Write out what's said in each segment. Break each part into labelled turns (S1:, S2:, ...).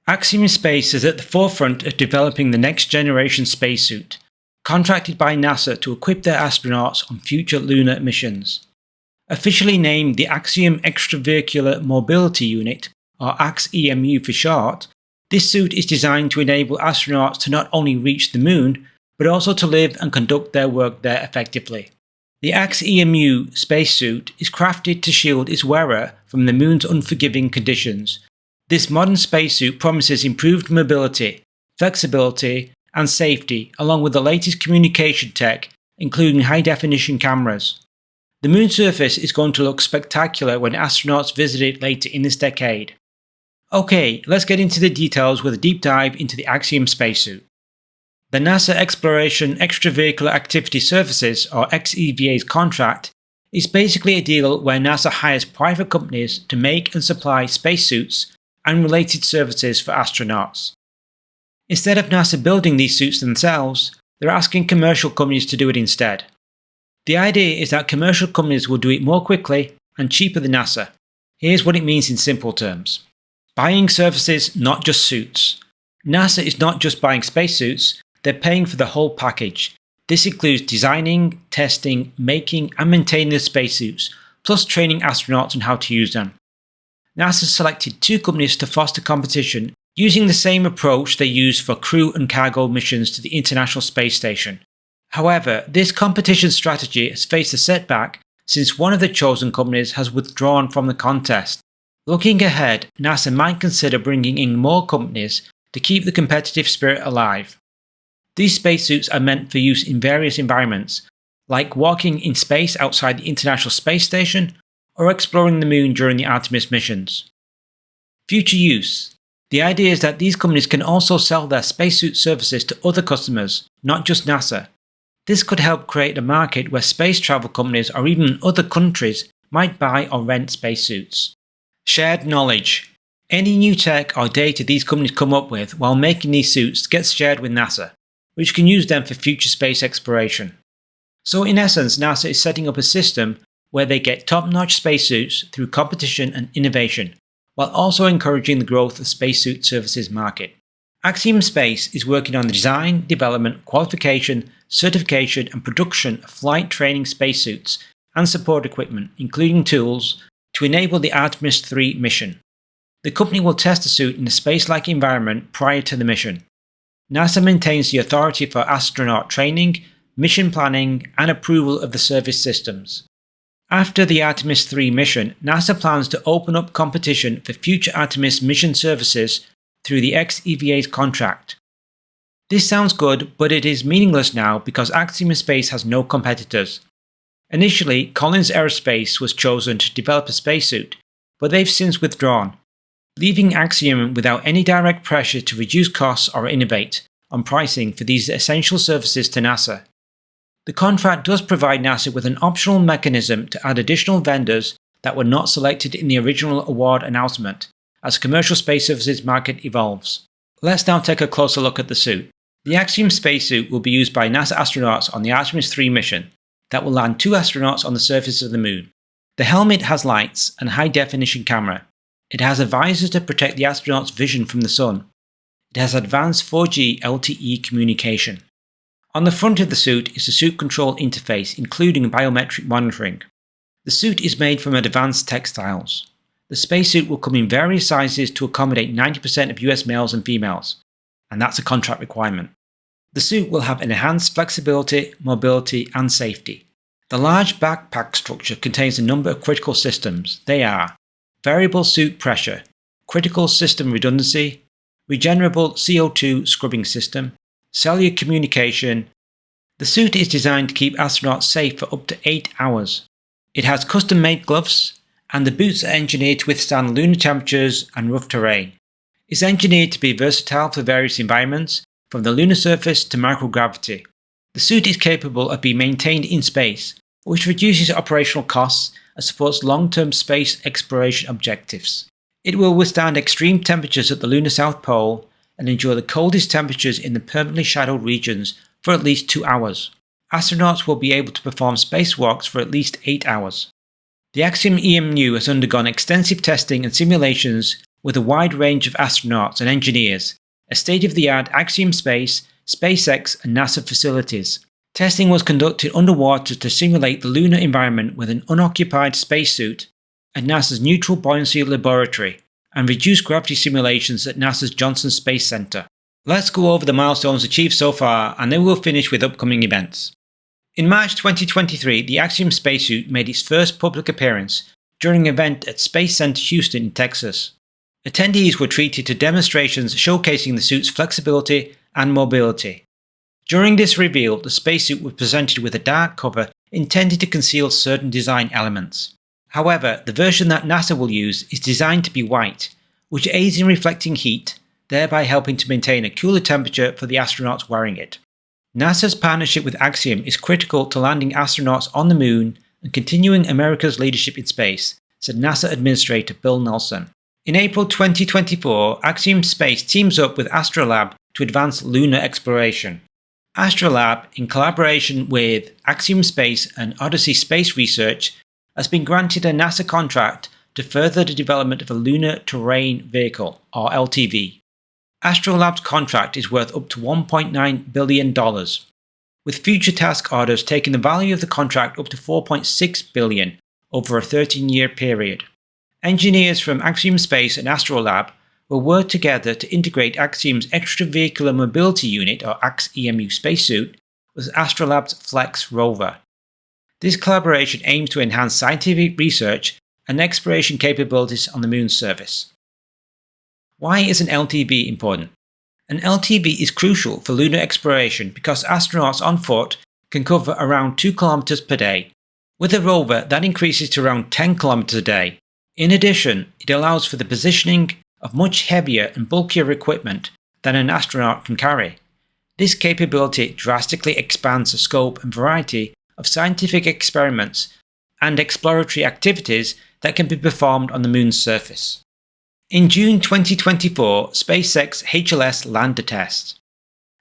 S1: Axiom Space is at the forefront of developing the next generation spacesuit, contracted by NASA to equip their astronauts on future lunar missions. Officially named the Axiom Extravehicular Mobility Unit, or AX-EMU for short, this suit is designed to enable astronauts to not only reach the Moon, but also to live and conduct their work there effectively. The AX-EMU spacesuit is crafted to shield its wearer from the Moon's unforgiving conditions. This modern spacesuit promises improved mobility, flexibility, and safety, along with the latest communication tech, including high-definition cameras. The Moon's surface is going to look spectacular when astronauts visit it later in this decade. Okay, let's get into the details with a deep dive into the Axiom spacesuit. The NASA Exploration Extravehicular Activity Services, or XEVA's contract, is basically a deal where NASA hires private companies to make and supply spacesuits and related services for astronauts. Instead of NASA building these suits themselves, they're asking commercial companies to do it instead. The idea is that commercial companies will do it more quickly and cheaper than NASA. Here's what it means in simple terms. Buying services, not just suits. NASA is not just buying spacesuits, they're paying for the whole package. This includes designing, testing, making and maintaining the spacesuits, plus training astronauts on how to use them. NASA selected two companies to foster competition using the same approach they used for crew and cargo missions to the International Space Station. However, this competition strategy has faced a setback since one of the chosen companies has withdrawn from the contest. Looking ahead, NASA might consider bringing in more companies to keep the competitive spirit alive. These spacesuits are meant for use in various environments, like walking in space outside the International Space Station or exploring the Moon during the Artemis missions. Future use. The idea is that these companies can also sell their spacesuit services to other customers, not just NASA. This could help create a market where space travel companies or even other countries might buy or rent spacesuits. Shared knowledge. Any new tech or data these companies come up with while making these suits gets shared with NASA, which can use them for future space exploration. So in essence, NASA is setting up a system where they get top-notch spacesuits through competition and innovation, while also encouraging the growth of spacesuit services market. Axiom Space is working on the design, development, qualification, certification and production of flight training spacesuits and support equipment, including tools, to enable the Artemis III mission. The company will test the suit in a space-like environment prior to the mission. NASA maintains the authority for astronaut training, mission planning, and approval of the service systems. After the Artemis III mission, NASA plans to open up competition for future Artemis mission services through the XEVA's contract. This sounds good, but it is meaningless now because Axiom Space has no competitors. Initially, Collins Aerospace was chosen to develop a spacesuit, but they've since withdrawn, leaving Axiom without any direct pressure to reduce costs or innovate on pricing for these essential services to NASA. The contract does provide NASA with an optional mechanism to add additional vendors that were not selected in the original award announcement, as the commercial space services market evolves. Let's now take a closer look at the suit. The Axiom spacesuit will be used by NASA astronauts on the Artemis III mission that will land 2 astronauts on the surface of the Moon. The helmet has lights and high-definition camera. It has a visor to protect the astronauts' vision from the sun. It has advanced 4G LTE communication. On the front of the suit is a suit control interface including biometric monitoring. The suit is made from advanced textiles. The spacesuit will come in various sizes to accommodate 90% of US males and females, and that's a contract requirement. The suit will have enhanced flexibility, mobility, and safety. The large backpack structure contains a number of critical systems. They are variable suit pressure, critical system redundancy, regenerable CO2 scrubbing system, cellular communication. The suit is designed to keep astronauts safe for up to 8 hours. It has custom-made gloves, and the boots are engineered to withstand lunar temperatures and rough terrain. It's engineered to be versatile for various environments, from the lunar surface to microgravity. The suit is capable of being maintained in space, which reduces operational costs and supports long-term space exploration objectives. It will withstand extreme temperatures at the lunar South Pole and endure the coldest temperatures in the permanently shadowed regions for at least 2 hours. Astronauts will be able to perform spacewalks for at least 8 hours. The Axiom EMU has undergone extensive testing and simulations with a wide range of astronauts and engineers at state-of-the-art Axiom Space, SpaceX and NASA facilities. Testing was conducted underwater to simulate the lunar environment with an unoccupied spacesuit at NASA's Neutral Buoyancy Laboratory and reduced gravity simulations at NASA's Johnson Space Center. Let's go over the milestones achieved so far and then we'll finish with upcoming events. In March 2023, the Axiom spacesuit made its first public appearance during an event at Space Center Houston in Texas. Attendees were treated to demonstrations showcasing the suit's flexibility and mobility. During this reveal, the spacesuit was presented with a dark cover intended to conceal certain design elements. However, the version that NASA will use is designed to be white, which aids in reflecting heat, thereby helping to maintain a cooler temperature for the astronauts wearing it. NASA's partnership with Axiom is critical to landing astronauts on the Moon and continuing America's leadership in space, said NASA Administrator Bill Nelson. In April 2024, Axiom Space teams up with Astrolab to advance lunar exploration. Astrolab, in collaboration with Axiom Space and Odyssey Space Research, has been granted a NASA contract to further the development of a Lunar Terrain Vehicle, or LTV. Astrolab's contract is worth up to $1.9 billion, with future task orders taking the value of the contract up to $4.6 billion over a 13-year period. Engineers from Axiom Space and Astrolab will work together to integrate Axiom's Extravehicular Mobility Unit, or AX-EMU spacesuit, with Astrolab's Flex rover. This collaboration aims to enhance scientific research and exploration capabilities on the Moon's surface. Why is an LTV important? An LTV is crucial for lunar exploration because astronauts on foot can cover around 2 kilometers per day. With a rover, that increases to around 10 kilometers a day. In addition, it allows for the positioning of much heavier and bulkier equipment than an astronaut can carry. This capability drastically expands the scope and variety of scientific experiments and exploratory activities that can be performed on the Moon's surface. In June 2024, SpaceX HLS landed test.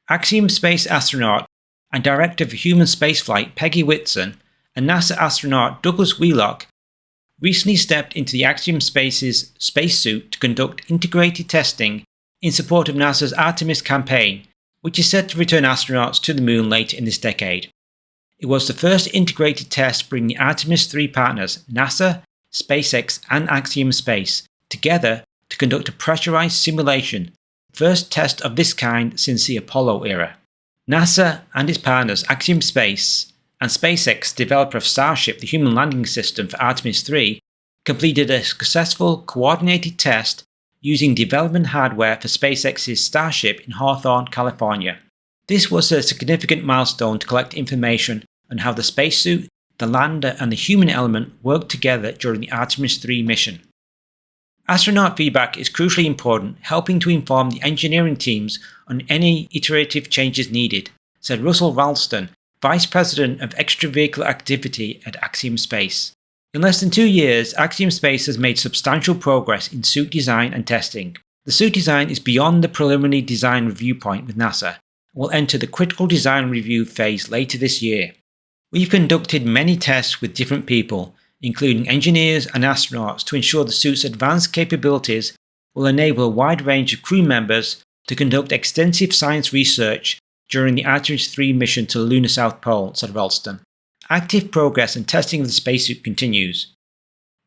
S1: Axiom Space astronaut and Director of Human Spaceflight Peggy Whitson and NASA astronaut Douglas Wheelock recently stepped into the Axiom Space's spacesuit to conduct integrated testing in support of NASA's Artemis campaign, which is set to return astronauts to the Moon later in this decade. It was the first integrated test bringing Artemis 3 partners NASA, SpaceX and Axiom Space together to conduct a pressurized simulation, first test of this kind since the Apollo era. NASA and its partners Axiom Space and SpaceX, developer of Starship, the human landing system for Artemis 3, completed a successful coordinated test using development hardware for SpaceX's Starship in Hawthorne, California. This was a significant milestone to collect information on how the spacesuit, the lander and the human element worked together during the Artemis 3 mission. Astronaut feedback is crucially important, helping to inform the engineering teams on any iterative changes needed, said Russell Ralston, Vice President of Extravehicular Activity at Axiom Space. In less than 2 years, Axiom Space has made substantial progress in suit design and testing. The suit design is beyond the preliminary design review point with NASA and will enter the critical design review phase later this year. We've conducted many tests with different people, including engineers and astronauts, to ensure the suit's advanced capabilities will enable a wide range of crew members to conduct extensive science research during the Artemis 3 mission to the lunar South Pole, said Ralston. Active progress and testing of the spacesuit continues.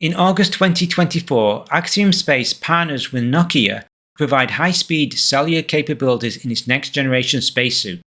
S1: In August 2024, Axiom Space partners with Nokia to provide high-speed cellular capabilities in its next-generation spacesuit.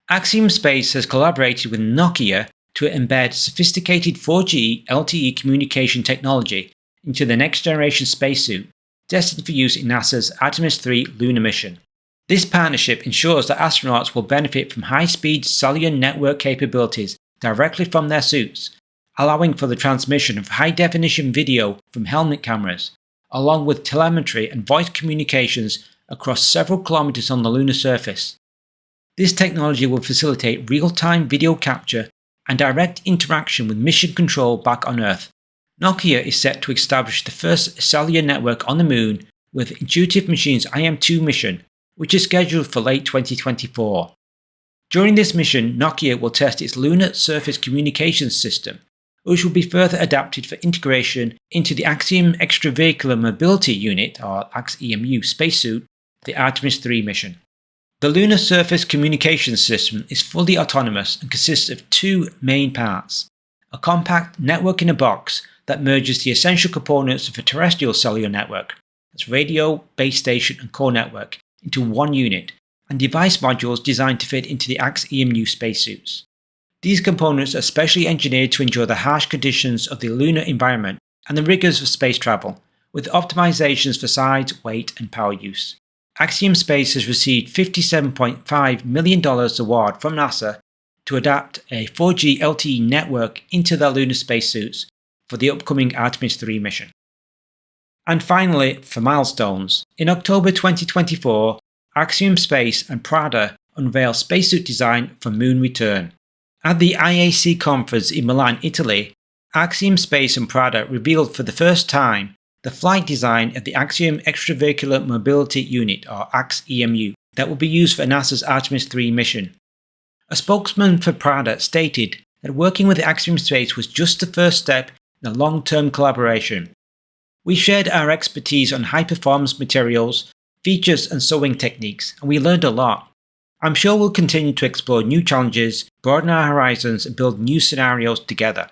S1: Axiom Space has collaborated with Nokia to embed sophisticated 4G LTE communication technology into the next-generation spacesuit, destined for use in NASA's Artemis 3 lunar mission. This partnership ensures that astronauts will benefit from high-speed cellular network capabilities directly from their suits, allowing for the transmission of high-definition video from helmet cameras, along with telemetry and voice communications across several kilometers on the lunar surface. This technology will facilitate real-time video capture and direct interaction with mission control back on Earth. Nokia is set to establish the first cellular network on the Moon with Intuitive Machines' IM-2 mission, which is scheduled for late 2024. During this mission, Nokia will test its lunar surface communications system, which will be further adapted for integration into the Axiom Extravehicular Mobility Unit, or AX-EMU, spacesuit for the Artemis III mission. The Lunar Surface Communications System is fully autonomous and consists of two main parts: a compact network-in-a-box that merges the essential components of a terrestrial cellular network, that's radio, base station and core network, into one unit, and device modules designed to fit into the AX-EMU spacesuits. These components are specially engineered to endure the harsh conditions of the lunar environment and the rigors of space travel, with optimizations for size, weight and power use. Axiom Space has received $57.5 million award from NASA to adapt a 4G LTE network into their lunar spacesuits for the upcoming Artemis III mission. And finally, for milestones, in October 2024, Axiom Space and Prada unveiled spacesuit design for Moon Return. At the IAC conference in Milan, Italy, Axiom Space and Prada revealed for the first time the flight design of the Axiom Extravehicular Mobility Unit, or AX-EMU, that will be used for NASA's Artemis III mission. A spokesman for Prada stated that working with Axiom Space was just the first step in a long-term collaboration. We shared our expertise on high-performance materials, features and sewing techniques, and we learned a lot. I'm sure we'll continue to explore new challenges, broaden our horizons and build new scenarios together.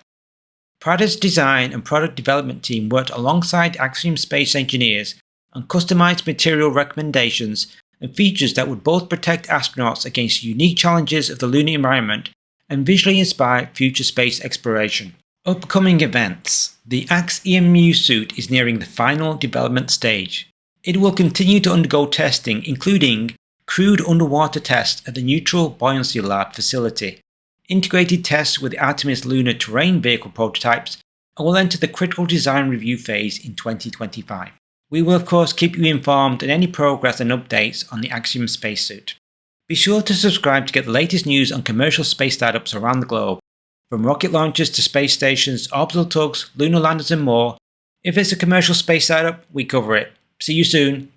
S1: Prada's design and product development team worked alongside Axiom Space engineers on customized material recommendations and features that would both protect astronauts against unique challenges of the lunar environment and visually inspire future space exploration. Upcoming events. The AX-EMU suit is nearing the final development stage. It will continue to undergo testing, including crewed underwater tests at the Neutral Buoyancy Lab facility, integrated tests with the Artemis Lunar Terrain Vehicle prototypes, and will enter the critical design review phase in 2025. We will of course keep you informed on any progress and updates on the Axiom spacesuit. Be sure to subscribe to get the latest news on commercial space startups around the globe, from rocket launchers to space stations, orbital tugs, lunar landers and more. If it's a commercial space startup, we cover it. See you soon.